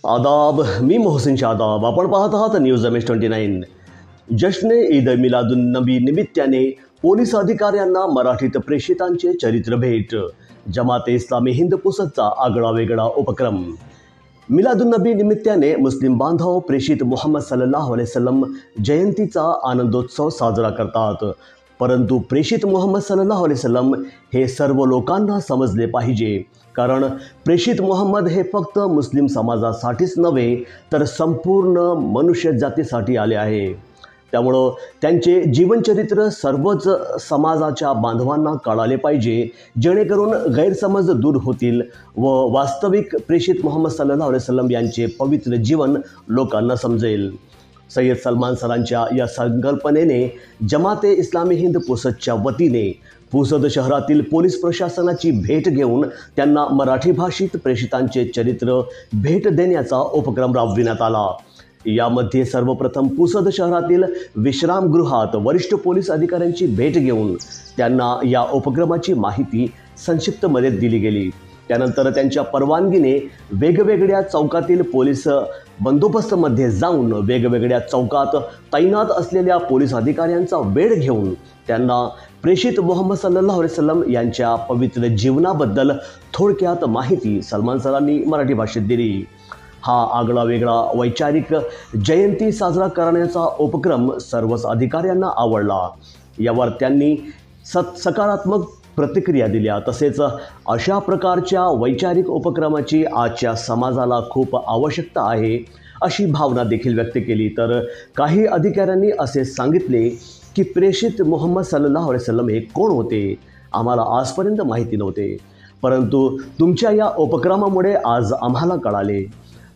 आदाब, मी मोहसिन शादाब. आपण पाहत आहात न्यूज MS-29. जश्न ईद मिलादुन नबी निमित्ताने पोलीस अधिकाऱ्यांना मराठीत प्रेषितांचे चरित्र भेट. जमाते इस्लामी हिंद पुसदचा आगळा वेगळा उपक्रम. मिलादुन नबी निमित्ताने मुस्लिम बांधव प्रेषित मुहम्मद सल्लल्लाहु अलैहि वसल्लम जयंतीचा आनंदोत्सव साजरा करतात. परंतु प्रेषित मुहम्मद सल्लल्लाहु अलैहि वसल्लम हे सर्व लोकांना समजले पाहिजे, कारण प्रेषित मुहम्मद हे फक्त मुस्लिम समाजासाठीच नव्हे तर संपूर्ण मनुष्य जातीसाठी आले आहे. त्यामुळं त्यांचे जीवनचरित्र सर्वच समाजाच्या बांधवांना कळाले पाहिजे, जेणेकरून गैरसमज दूर होतील व वास्तविक प्रेषित मुहम्मद सल्लल्लाहु अलैहि वसल्लम यांचे पवित्र जीवन लोकांना समजेल. सय्यद सलमान सरांच्या या संकल्पनेने जमाते इस्लामी हिंद पुसदच्या वतीने पुसद शहरातील पोलीस प्रशासनाची भेट घेऊन त्यांना मराठी भाषेत प्रेषितांचे चरित्र भेट देण्याचा उपक्रम राबविण्यात आला. यामध्ये सर्वप्रथम पुसद शहरातील विश्रामगृहात वरिष्ठ पोलीस अधिकाऱ्यांची भेट घेऊन त्यांना या उपक्रमाची माहिती संक्षिप्तमध्ये दिली गेली. त्यानंतर त्यांच्या परवानगीने वेगवेगळ्या चौकातील पोलीस बंदोबस्तमध्ये जाऊन वेगवेगळ्या चौकात तैनात असलेल्या पोलीस अधिकाऱ्यांचा वेळ घेऊन त्यांना प्रेषित मुहम्मद सल्लल्लाहु अलैहि वसल्लम यांच्या पवित्र जीवनाबद्दल थोडक्यात माहिती सलमान सरांनी मराठी भाषेत दिली. हा आगळा वेगळा वैचारिक जयंती साजरा करण्याचा उपक्रम सर्वच अधिकाऱ्यांना आवडला. यावर त्यांनी सकारात्मक प्रतिक्रिया दिल्या. तसेच अशा प्रकारच्या वैचारिक उपक्रमाची आजच्या समाजाला खूप आवश्यकता आहे अशी भावना देखील व्यक्त केली. तर काही अधिकाऱ्यांनी असे सांगितले की प्रेषित मुहम्मद सल्लल्लाहु अलैहि वसल्लम हे कोण होते, आम्हाला आजपर्यंत माहिती नव्हते, परंतु तुमच्या या उपक्रमामुळे आज आम्हाला कळाले.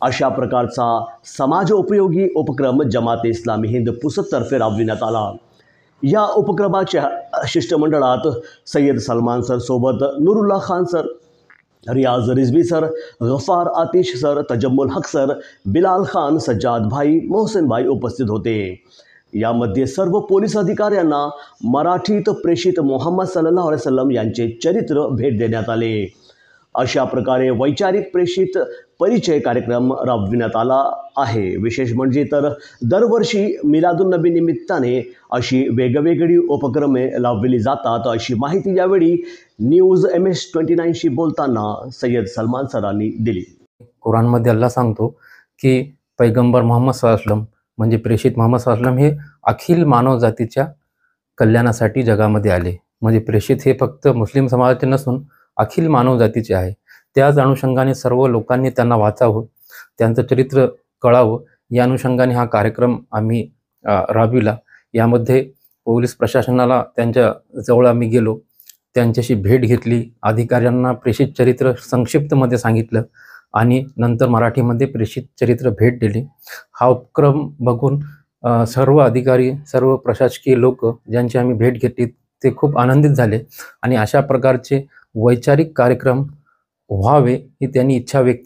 अशा प्रकारचा समाजोपयोगी उपक्रम जमाते इस्लामी हिंद पुसदतर्फे राबविण्यात आला. या उपक्रमाच्या शिष्टमंडळात सय्यद सलमान सर सोबत नूरुल्लाह खान सर, रियाज रिजवी सर, गफार आतिश सर, तजम्मुल हक सर, बिलाल खान, सज्जाद भाई, मोहसिन भाई उपस्थित होते. यामध्ये सर्व पोलीस अधिकाऱ्यांना मराठीत प्रेषित मुहम्मद सल्लल्लाहु अलैहि वसल्लम यांचे चरित्र भेट देण्यात आले. अशा प्रकारे वैचारिक प्रेषित परिचय कार्यक्रम राबविण्यात आला आहे. विशेष म्हणजे तर दरवर्षी मिलादुन नबी निमित्ताने अशी वेगवेगळी उपक्रमे राबविली जातात अशी माहिती यावेळी न्यूज MS-29शी बोलताना सय्यद सलमान सरांनी दिली. कुराणमध्ये अल्लाह सांगतो की पैगंबर मुहम्मद सल्लल्लाहु अलैहि वसल्लम म्हणजे प्रेषित मुहम्मद सल्लल्लाहु अलैहि वसल्लम हे अखिल मानव जातीच्या कल्याणासाठी जगामध्ये आले. म्हणजे प्रेषित हे फक्त मुस्लिम समाजाचे नसून अखिल मानव जातीचे आहे. त्याच अनुषंगाने सर्व लोकांनी त्यांना वाचावं, त्यांचं चरित्र कळावं, या अनुषंगाने हा कार्यक्रम आम्ही राबविला. यामध्ये पोलीस प्रशासनाला त्यांच्या जवळ आम्ही गेलो, त्यांच्याशी भेट घेतली, अधिकाऱ्यांना प्रेषित चरित्र संक्षिप्तमध्ये सांगितलं आणि नंतर मराठीमध्ये प्रेषित चरित्र भेट दिली. हा उपक्रम बघून सर्व अधिकारी, सर्व प्रशासकीय लोक ज्यांची आम्ही भेट घेतली ते खूप आनंदित झाले आणि अशा प्रकारचे वैचारिक कार्यक्रम व्हावे ही त्यांनी इच्छा व्यक्त केली.